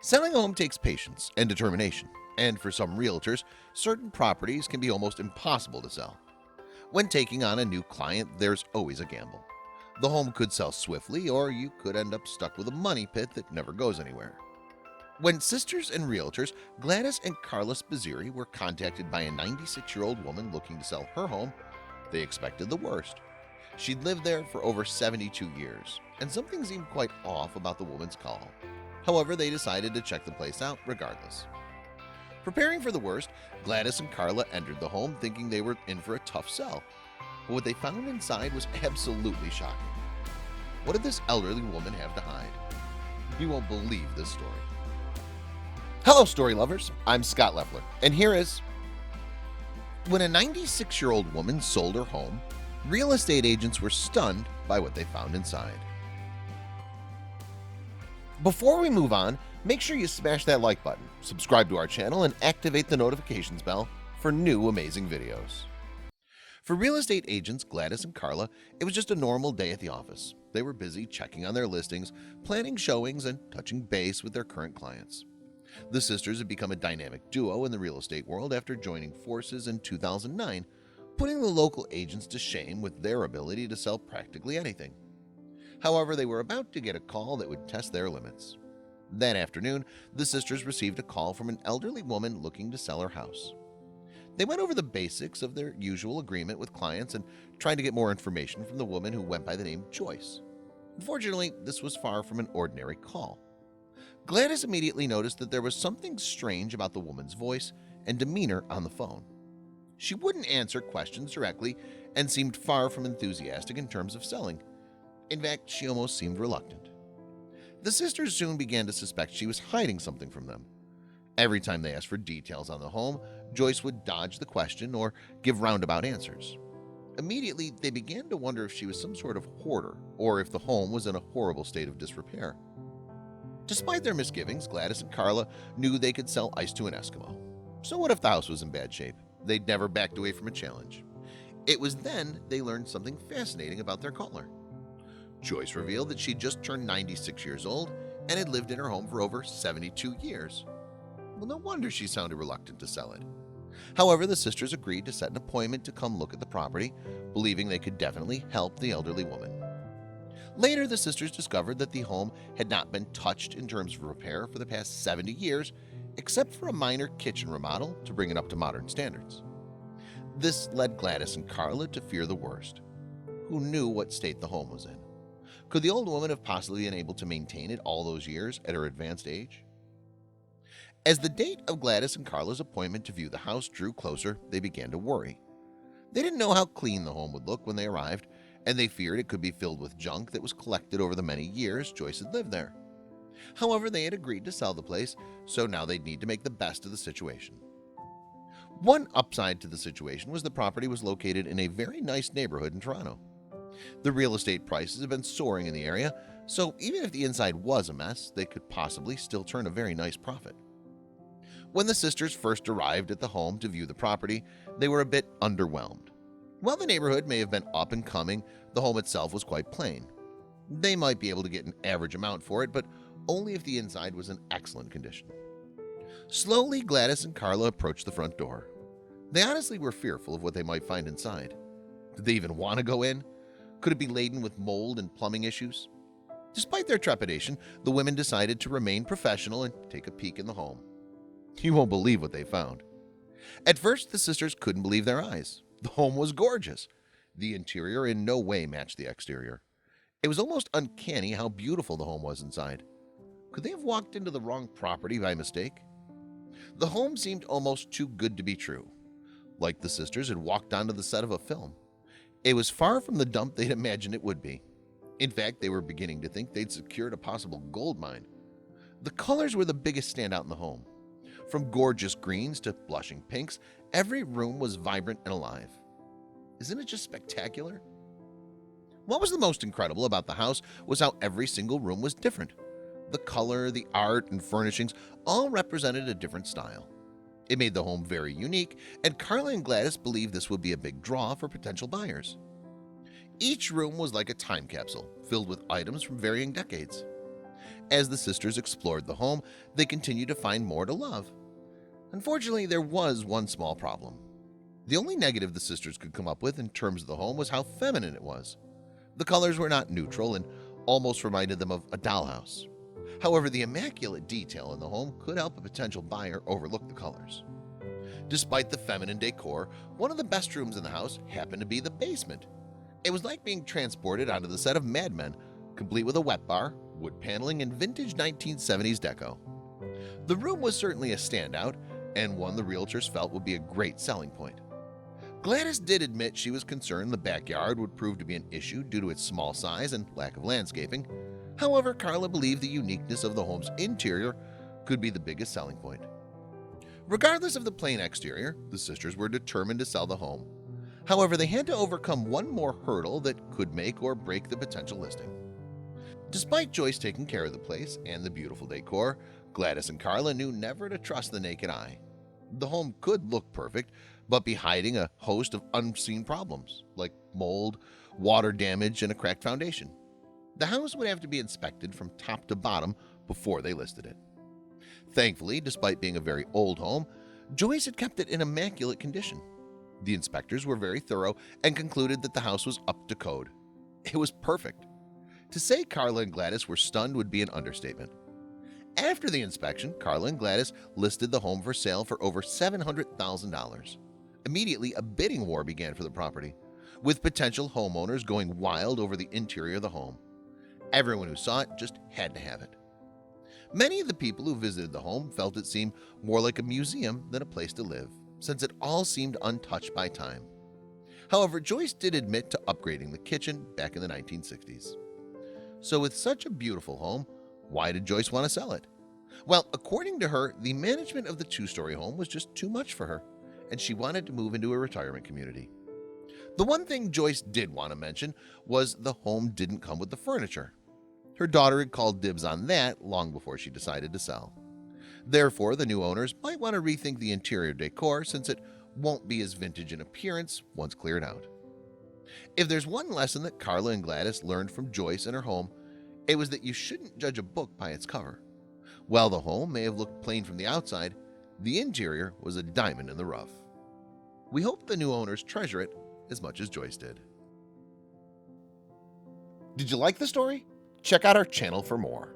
Selling a home takes patience and determination, and for some realtors, certain properties can be almost impossible to sell. When taking on a new client, there's always a gamble. The home could sell swiftly, or you could end up stuck with a money pit that never goes anywhere. When sisters and realtors Gladys and Carla Spazzeri were contacted by a 96-year-old woman looking to sell her home, they expected the worst. She'd lived there for over 72 years, and something seemed quite off about the woman's call. However, they decided to check the place out regardless. Preparing for the worst, Gladys and Carla entered the home thinking they were in for a tough sell. But what they found inside was absolutely shocking. What did this elderly woman have to hide? You won't believe this story. Hello, story lovers. I'm Scott Leffler, and here is... When a 96-year-old woman sold her home, real estate agents were stunned by what they found inside. Before we move on, make sure you smash that like button, subscribe to our channel, and activate the notifications bell for new amazing videos. For real estate agents Gladys and Carla, it was just a normal day at the office. They were busy checking on their listings, planning showings, and touching base with their current clients. The sisters had become a dynamic duo in the real estate world after joining forces in 2009, putting the local agents to shame with their ability to sell practically anything. However, they were about to get a call that would test their limits. That afternoon, the sisters received a call from an elderly woman looking to sell her house. They went over the basics of their usual agreement with clients and tried to get more information from the woman who went by the name Joyce. Unfortunately, this was far from an ordinary call. Gladys immediately noticed that there was something strange about the woman's voice and demeanor on the phone. She wouldn't answer questions directly and seemed far from enthusiastic in terms of selling. In fact, she almost seemed reluctant. The sisters soon began to suspect she was hiding something from them. Every time they asked for details on the home, Joyce would dodge the question or give roundabout answers. Immediately, they began to wonder if she was some sort of hoarder or if the home was in a horrible state of disrepair. Despite their misgivings, Gladys and Carla knew they could sell ice to an Eskimo. So what if the house was in bad shape? They'd never backed away from a challenge. It was then they learned something fascinating about their caller. Joyce revealed that she'd just turned 96 years old and had lived in her home for over 72 years. Well, no wonder she sounded reluctant to sell it. However, the sisters agreed to set an appointment to come look at the property, believing they could definitely help the elderly woman. Later, the sisters discovered that the home had not been touched in terms of repair for the past 70 years, except for a minor kitchen remodel to bring it up to modern standards. This led Gladys and Carla to fear the worst. Who knew what state the home was in? Could the old woman have possibly been able to maintain it all those years at her advanced age? As the date of Gladys and Carla's appointment to view the house drew closer, they began to worry. They didn't know how clean the home would look when they arrived, and they feared it could be filled with junk that was collected over the many years Joyce had lived there. However, they had agreed to sell the place, so now they'd need to make the best of the situation. One upside to the situation was the property was located in a very nice neighborhood in Toronto. The real estate prices have been soaring in the area, so even if the inside was a mess, they could possibly still turn a very nice profit. When the sisters first arrived at the home to view the property, they were a bit underwhelmed. While the neighborhood may have been up and coming, the home itself was quite plain. They might be able to get an average amount for it, but only if the inside was in excellent condition. Slowly, Gladys and Carla approached the front door. They honestly were fearful of what they might find inside. Did they even want to go in? Could it be laden with mold and plumbing issues? Despite their trepidation, the women decided to remain professional and take a peek in the home. You won't believe what they found. At first, the sisters couldn't believe their eyes. The home was gorgeous. The interior in no way matched the exterior. It was almost uncanny how beautiful the home was inside. Could they have walked into the wrong property by mistake? The home seemed almost too good to be true, like the sisters had walked onto the set of a film. It was far from the dump they'd imagined it would be. In fact, they were beginning to think they'd secured a possible gold mine. The colors were the biggest standout in the home. From gorgeous greens to blushing pinks, every room was vibrant and alive. Isn't it just spectacular? What was the most incredible about the house was how every single room was different. The color, the art, and furnishings all represented a different style. It made the home very unique, and Carla and Gladys believed this would be a big draw for potential buyers. Each room was like a time capsule, filled with items from varying decades. As the sisters explored the home, they continued to find more to love. Unfortunately, there was one small problem. The only negative the sisters could come up with in terms of the home was how feminine it was. The colors were not neutral and almost reminded them of a dollhouse. However, the immaculate detail in the home could help a potential buyer overlook the colors. Despite the feminine decor, one of the best rooms in the house happened to be the basement. It was like being transported onto the set of Mad Men, complete with a wet bar, wood paneling, and vintage 1970s deco. The room was certainly a standout, and one the realtors felt would be a great selling point. Gladys did admit she was concerned the backyard would prove to be an issue due to its small size and lack of landscaping. However, Carla believed the uniqueness of the home's interior could be the biggest selling point. Regardless of the plain exterior, the sisters were determined to sell the home. However, they had to overcome one more hurdle that could make or break the potential listing. Despite Joyce taking care of the place and the beautiful decor, Gladys and Carla knew never to trust the naked eye. The home could look perfect, but be hiding a host of unseen problems like mold, water damage, and a cracked foundation. The house would have to be inspected from top to bottom before they listed it. Thankfully, despite being a very old home, Joyce had kept it in immaculate condition. The inspectors were very thorough and concluded that the house was up to code. It was perfect. To say Carla and Gladys were stunned would be an understatement. After the inspection, Carla and Gladys listed the home for sale for over $700,000. Immediately, a bidding war began for the property, with potential homeowners going wild over the interior of the home. Everyone who saw it just had to have it. Many of the people who visited the home felt it seemed more like a museum than a place to live, since it all seemed untouched by time. However, Joyce did admit to upgrading the kitchen back in the 1960s. So with such a beautiful home, why did Joyce want to sell it? Well, according to her, the management of the two-story home was just too much for her, and she wanted to move into a retirement community. The one thing Joyce did want to mention was the home didn't come with the furniture. Her daughter had called dibs on that long before she decided to sell. Therefore, the new owners might want to rethink the interior decor since it won't be as vintage in appearance once cleared out. If there's one lesson that Carla and Gladys learned from Joyce and her home, it was that you shouldn't judge a book by its cover. While the home may have looked plain from the outside, the interior was a diamond in the rough. We hope the new owners treasure it as much as Joyce did. Did you like the story? Check out our channel for more.